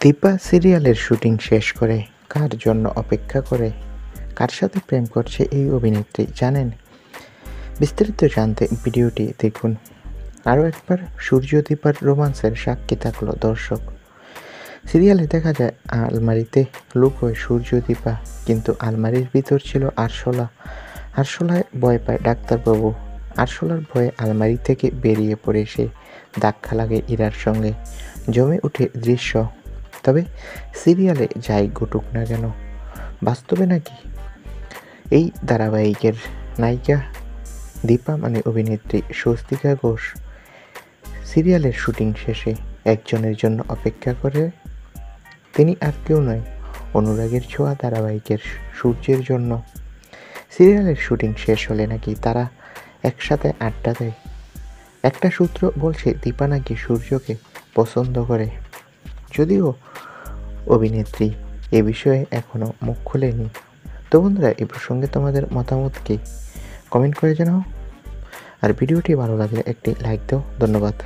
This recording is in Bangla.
দীপা সিরিয়ালের শুটিং শেষ করে কার জন্য অপেক্ষা করে, কার সাথে প্রেম করছে এই অভিনেত্রী জানেন? বিস্তারিত জানতে ভিডিওটি দেখুন। আরও একবার সূর্য দীপার রোমান্সের সাক্ষী থাকলো দর্শক। সিরিয়ালে দেখা যায় আলমারিতে লুকোয় সূর্য দীপা, কিন্তু আলমারির ভিতর ছিল আরশোলা। আরশোলায় ভয় পায় ডাক্তারবাবু। আরশোলার ভয়ে আলমারি থেকে বেরিয়ে পড়ে সে ধাক্কা লাগে ইরার সঙ্গে। জমে ওঠে দৃশ্য। তবে সিরিয়ালে যাই ঘটুক না কেন, বাস্তবে নাকি এই ধারাবাহিকের নায়িকা দীপা মানে অভিনেত্রী স্বস্তিকা ঘোষ সিরিয়ালের শুটিং শেষে একজনের জন্য অপেক্ষা করে। তিনি আর কেউ নয়, অনুরাগের ছোঁয়া ধারাবাহিকের সূর্যের জন্য। সিরিয়ালের শুটিং শেষ হলে নাকি তারা একসাথে আড্ডা দেয়। একটা সূত্র বলছে দীপা নাকি সূর্যকে পছন্দ করে, যদিও অভিনেত্রী এ বিষয়ে এখনও মুখ খুলেনি। তো বন্ধুরা, এই প্রসঙ্গে তোমাদের মতামত কি? কমেন্ট করে জানাও। আর ভিডিওটি ভালো লাগলে একটি লাইক দাও। ধন্যবাদ।